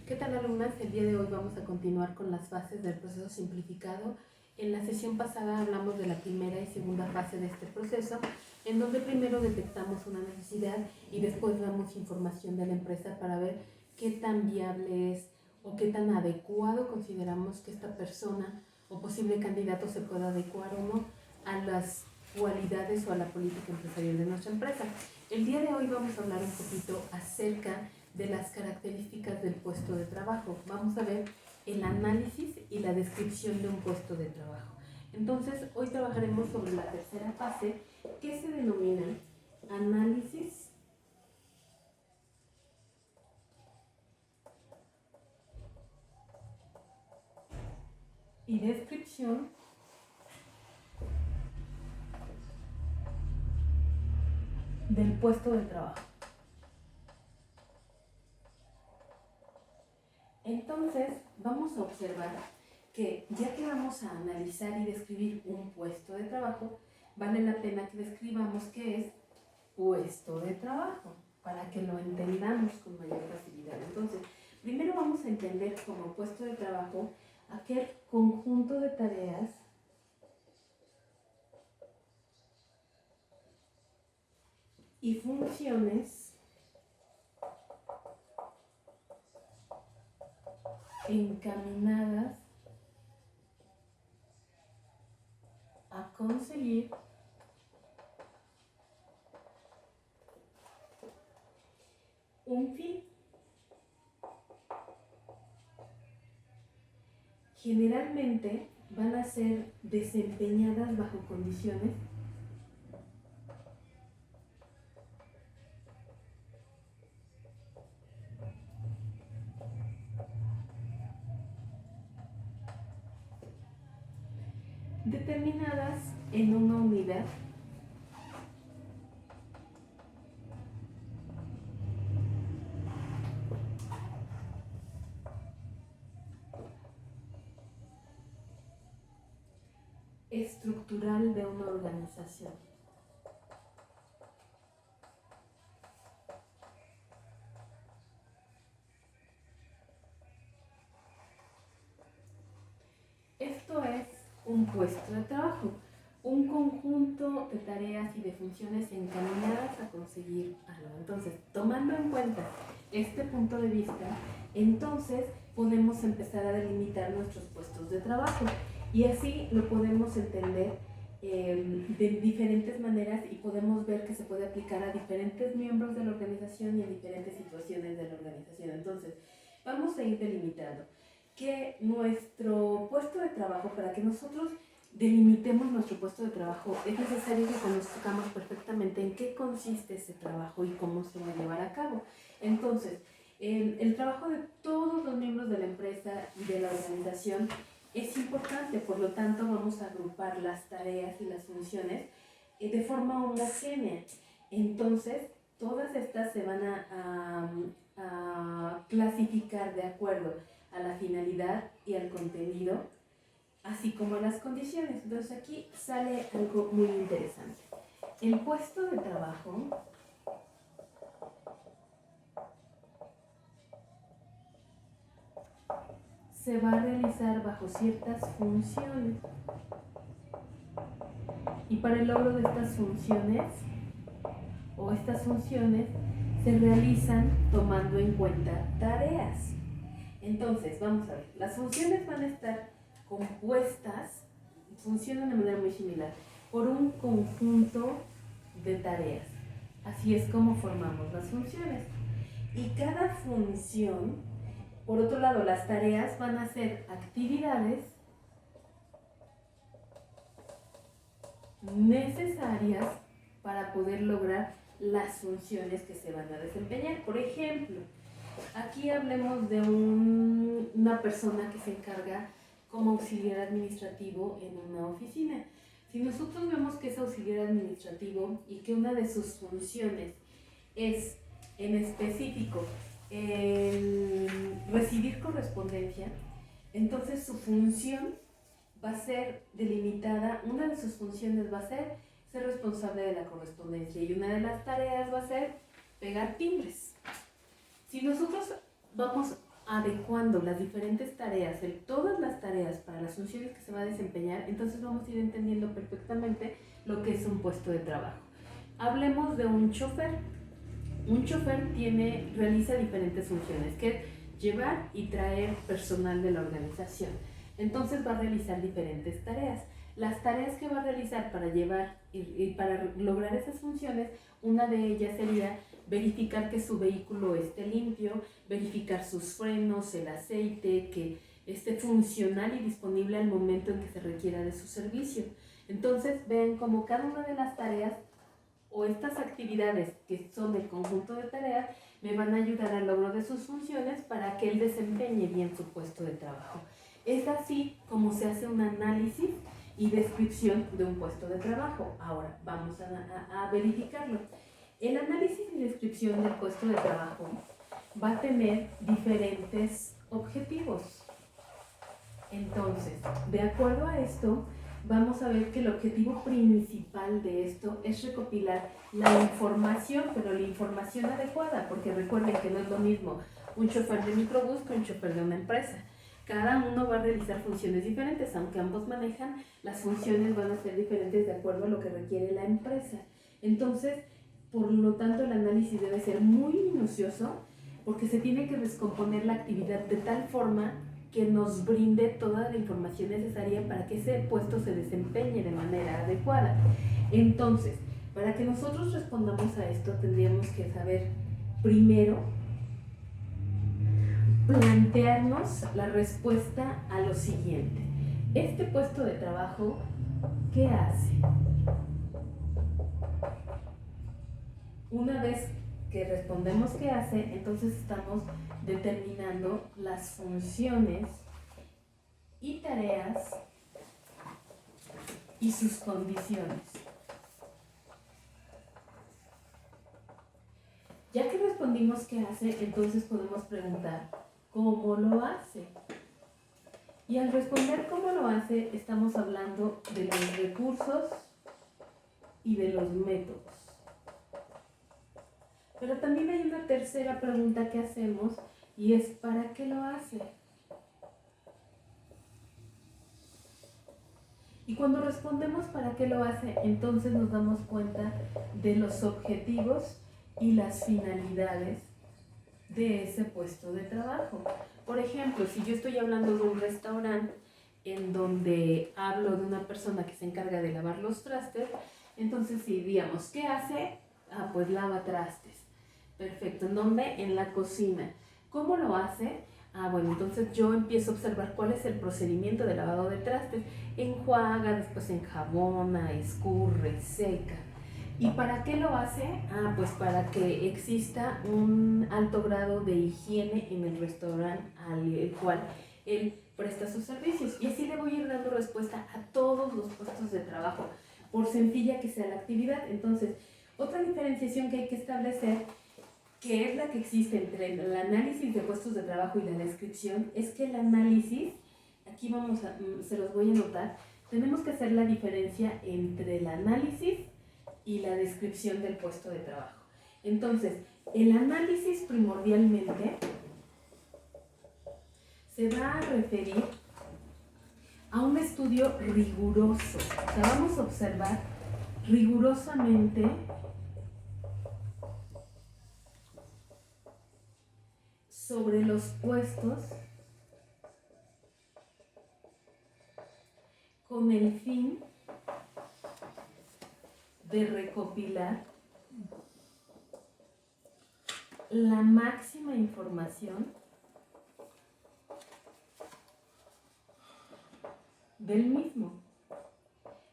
¿Qué tal, alumnas? El día de hoy vamos a continuar con las fases del proceso simplificado. En la sesión pasada hablamos de la primera y segunda fase de este proceso, en donde primero detectamos una necesidad y después damos información de la empresa para ver qué tan viable es o qué tan adecuado consideramos que esta persona o posible candidato se pueda adecuar o no a las cualidades o a la política empresarial de nuestra empresa. El día de hoy vamos a hablar un poquito acerca de las características del puesto de trabajo. Vamos a ver el análisis y la descripción de un puesto de trabajo. Entonces, hoy trabajaremos sobre la tercera fase, que se denomina análisis y descripción del puesto de trabajo. Entonces, vamos a observar que ya que vamos a analizar y describir un puesto de trabajo, vale la pena que describamos qué es puesto de trabajo, para que lo entendamos con mayor facilidad. Entonces, primero vamos a entender como puesto de trabajo aquel conjunto de tareas y funciones encaminadas a conseguir un fin. Generalmente van a ser desempeñadas bajo condiciones determinadas en una unidad estructural de una organización. Esto es un puesto de trabajo, un conjunto de tareas y de funciones encaminadas a conseguir algo. Entonces, tomando en cuenta este punto de vista, entonces podemos empezar a delimitar nuestros puestos de trabajo y así lo podemos entender de diferentes maneras y podemos ver que se puede aplicar a diferentes miembros de la organización y en diferentes situaciones de la organización. Entonces, vamos a ir delimitando que nuestro puesto de trabajo, para que nosotros delimitemos nuestro puesto de trabajo, es necesario que conozcamos perfectamente en qué consiste ese trabajo y cómo se va a llevar a cabo. Entonces, el trabajo de todos los miembros de la empresa y de la organización es importante, por lo tanto vamos a agrupar las tareas y las funciones de forma homogénea. Entonces, todas estas se van a clasificar de acuerdo a la finalidad y al contenido, así como a las condiciones. Entonces aquí sale algo muy interesante. El puesto de trabajo se va a realizar bajo ciertas funciones y para el logro de estas funciones se realizan tomando en cuenta tareas. Entonces, vamos a ver, las funciones van a estar compuestas, funcionan de manera muy similar, por un conjunto de tareas. Así es como formamos las funciones. Y cada función, por otro lado, las tareas van a ser actividades necesarias para poder lograr las funciones que se van a desempeñar. Por ejemplo, aquí hablemos de una persona que se encarga como auxiliar administrativo en una oficina. Si nosotros vemos que es auxiliar administrativo y que una de sus funciones es en específico recibir correspondencia, entonces su función va a ser delimitada, una de sus funciones va a ser responsable de la correspondencia y una de las tareas va a ser pegar timbres. Si nosotros vamos adecuando las diferentes tareas, todas las tareas para las funciones que se va a desempeñar, entonces vamos a ir entendiendo perfectamente lo que es un puesto de trabajo. Hablemos de un chofer. Un chofer realiza diferentes funciones, que es llevar y traer personal de la organización. Entonces va a realizar diferentes tareas. Las tareas que va a realizar para llevar y para lograr esas funciones, una de ellas sería verificar que su vehículo esté limpio, verificar sus frenos, el aceite, que esté funcional y disponible al momento en que se requiera de su servicio. Entonces vean cómo cada una de las tareas o estas actividades que son del conjunto de tareas me van a ayudar al logro de sus funciones para que él desempeñe bien su puesto de trabajo. Es así como se hace un análisis y descripción de un puesto de trabajo. Ahora vamos a verificarlo. El análisis y descripción del puesto de trabajo va a tener diferentes objetivos. Entonces, de acuerdo a esto, vamos a ver que el objetivo principal de esto es recopilar la información, pero la información adecuada, porque recuerden que no es lo mismo un chofer de microbús que un chofer de una empresa. Cada uno va a realizar funciones diferentes, aunque ambos manejan, las funciones van a ser diferentes de acuerdo a lo que requiere la empresa. Entonces, por lo tanto, el análisis debe ser muy minucioso, porque se tiene que descomponer la actividad de tal forma que nos brinde toda la información necesaria para que ese puesto se desempeñe de manera adecuada. Entonces, para que nosotros respondamos a esto, tendríamos que saber primero plantearnos la respuesta a lo siguiente. Este puesto de trabajo, ¿qué hace? Una vez que respondemos qué hace, entonces estamos determinando las funciones y tareas y sus condiciones. Ya que respondimos qué hace, entonces podemos preguntar cómo lo hace. Y al responder cómo lo hace, estamos hablando de los recursos y de los métodos. Pero también hay una tercera pregunta que hacemos y es ¿para qué lo hace? Y cuando respondemos para qué lo hace, entonces nos damos cuenta de los objetivos y las finalidades de ese puesto de trabajo. Por ejemplo, si yo estoy hablando de un restaurante en donde hablo de una persona que se encarga de lavar los trastes, entonces si digamos, ¿qué hace? Pues lava trastes. Perfecto. ¿En dónde? En la cocina. ¿Cómo lo hace? Bueno, entonces yo empiezo a observar cuál es el procedimiento de lavado de trastes. Enjuaga, después enjabona, escurre, seca. ¿Y para qué lo hace? Pues para que exista un alto grado de higiene en el restaurante al cual él presta sus servicios. Y así le voy a ir dando respuesta a todos los puestos de trabajo, por sencilla que sea la actividad. Entonces, otra diferenciación que hay que establecer, que es la que existe entre el análisis de puestos de trabajo y la descripción, es que el análisis, aquí se los voy a anotar, tenemos que hacer la diferencia entre el análisis y la descripción del puesto de trabajo. Entonces, el análisis primordialmente se va a referir a un estudio riguroso. O sea, vamos a observar rigurosamente sobre los puestos con el fin de recopilar la máxima información del mismo.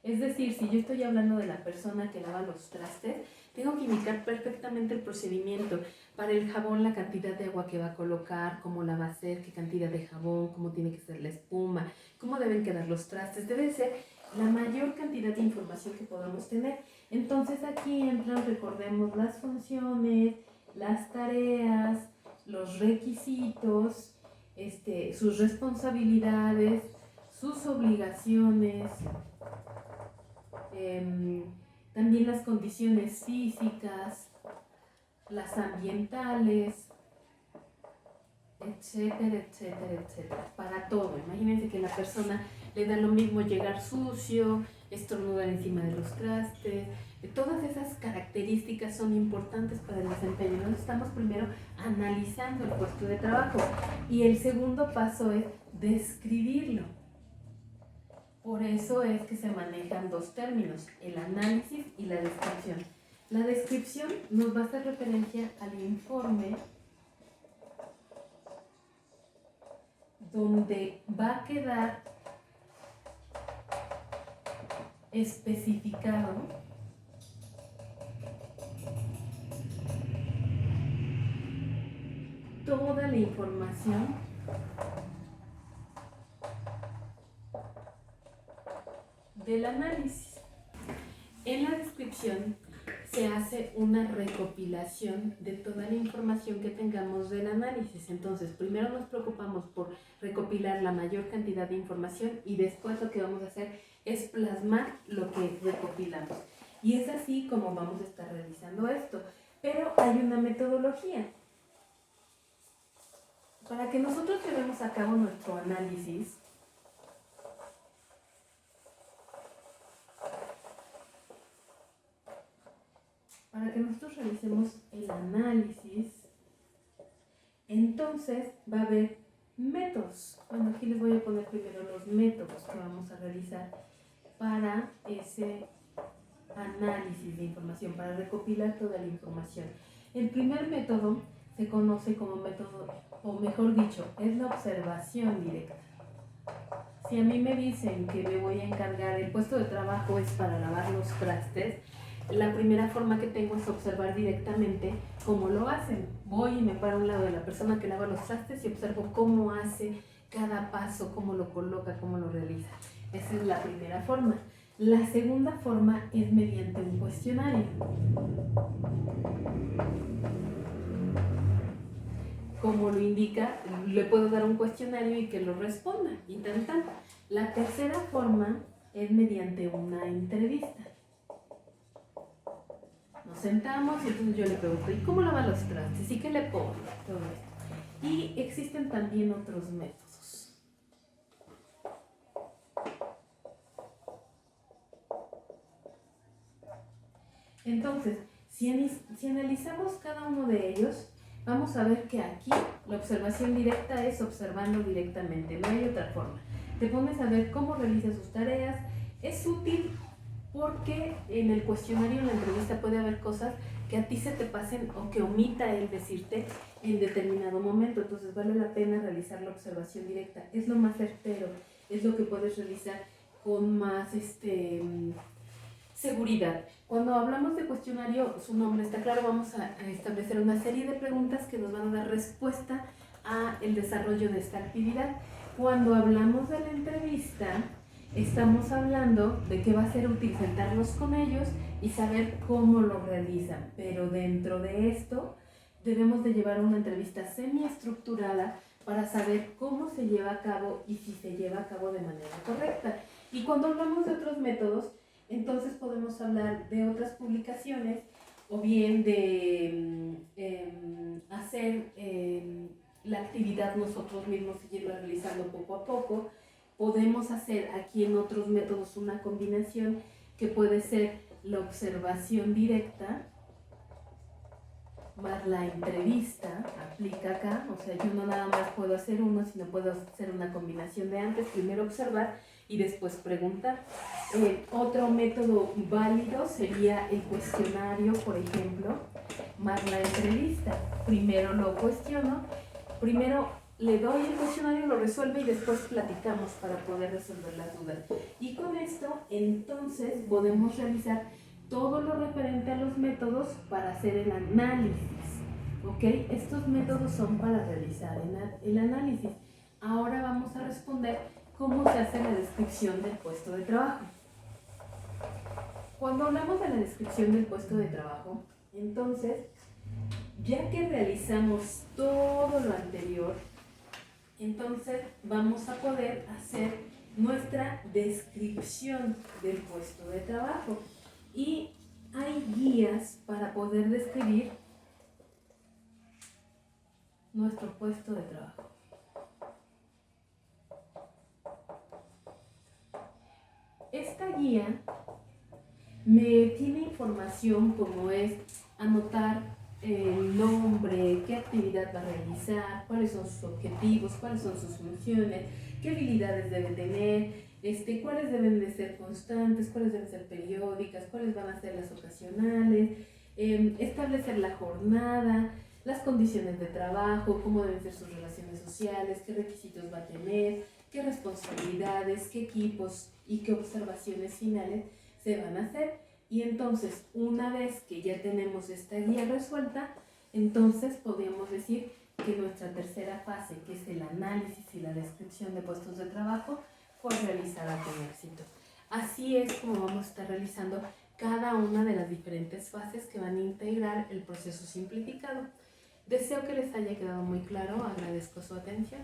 Es decir, si yo estoy hablando de la persona que lava los trastes, tengo que indicar perfectamente el procedimiento. Para el jabón, la cantidad de agua que va a colocar, cómo la va a hacer, qué cantidad de jabón, cómo tiene que ser la espuma, cómo deben quedar los trastes. Debe ser la mayor cantidad de información que podamos tener. Entonces aquí entran, recordemos, las funciones, las tareas, los requisitos, sus responsabilidades, sus obligaciones, también las condiciones físicas, las ambientales, etcétera, etcétera, etcétera. Para todo. Imagínense que la persona le da lo mismo llegar sucio, estornudar encima de los trastes. Todas esas características son importantes para el desempeño. Entonces estamos primero analizando el puesto de trabajo y el segundo paso es describirlo. Por eso es que se manejan dos términos, el análisis y la descripción. La descripción nos va a hacer referencia al informe donde va a quedar especificado toda la información del análisis. En la descripción se hace una recopilación de toda la información que tengamos del análisis. Entonces, primero nos preocupamos por recopilar la mayor cantidad de información y después lo que vamos a hacer es plasmar lo que recopilamos. Y es así como vamos a estar realizando esto. Pero hay una metodología. Para que nosotros llevemos a cabo nuestro análisis, realicemos el análisis, entonces va a haber métodos. Bueno, aquí les voy a poner primero los métodos que vamos a realizar para ese análisis de información, para recopilar toda la información. El primer método se conoce como método, o mejor dicho, es la observación directa. Si a mí me dicen que me voy a encargar, el puesto de trabajo es para lavar los trastes, la primera forma que tengo es observar directamente cómo lo hacen. Voy y me paro a un lado de la persona que lava los trastes y observo cómo hace cada paso, cómo lo coloca, cómo lo realiza. Esa es la primera forma. La segunda forma es mediante un cuestionario. Como lo indica, le puedo dar un cuestionario y que lo responda, y tan. La tercera forma es mediante una entrevista. Nos sentamos y entonces yo le pregunto, ¿y cómo lava los trastes? ¿Y qué le pongo? Todo esto. Y existen también otros métodos. Entonces, si analizamos cada uno de ellos, vamos a ver que aquí la observación directa es observando directamente, no hay otra forma. Te pones a ver cómo realiza sus tareas, es útil porque en el cuestionario, en la entrevista puede haber cosas que a ti se te pasen o que omita él decirte en determinado momento, entonces vale la pena realizar la observación directa, es lo más certero, es lo que puedes realizar con más seguridad. Cuando hablamos de cuestionario, su nombre está claro, vamos a establecer una serie de preguntas que nos van a dar respuesta a el desarrollo de esta actividad. Cuando hablamos de la entrevista, estamos hablando de que va a ser útil sentarnos con ellos y saber cómo lo realizan, pero dentro de esto debemos de llevar una entrevista semiestructurada para saber cómo se lleva a cabo y si se lleva a cabo de manera correcta. Y cuando hablamos de otros métodos, entonces podemos hablar de otras publicaciones o bien de hacer la actividad nosotros mismos, seguirla realizando poco a poco. Podemos hacer aquí en otros métodos una combinación que puede ser la observación directa más la entrevista, aplica acá, o sea, yo no nada más puedo hacer uno, sino puedo hacer una combinación de antes, primero observar y después preguntar. Otro método válido sería el cuestionario, por ejemplo, más la entrevista. Primero lo cuestiono, primero le doy el cuestionario, lo resuelve y después platicamos para poder resolver las dudas. Y con esto, entonces, podemos realizar todo lo referente a los métodos para hacer el análisis. ¿Ok? Estos métodos son para realizar el análisis. Ahora vamos a responder cómo se hace la descripción del puesto de trabajo. Cuando hablamos de la descripción del puesto de trabajo, entonces, ya que realizamos todo lo anterior, entonces vamos a poder hacer nuestra descripción del puesto de trabajo. Y hay guías para poder describir nuestro puesto de trabajo. Esta guía me tiene información como es anotar el nombre, qué actividad va a realizar, cuáles son sus objetivos, cuáles son sus funciones, qué habilidades debe tener, cuáles deben de ser constantes, cuáles deben ser periódicas, cuáles van a ser las ocasionales, establecer la jornada, las condiciones de trabajo, cómo deben ser sus relaciones sociales, qué requisitos va a tener, qué responsabilidades, qué equipos y qué observaciones finales se van a hacer. Y entonces, una vez que ya tenemos esta guía resuelta, entonces podríamos decir que nuestra tercera fase, que es el análisis y la descripción de puestos de trabajo, fue realizada con éxito. Así es como vamos a estar realizando cada una de las diferentes fases que van a integrar el proceso simplificado. Deseo que les haya quedado muy claro, agradezco su atención.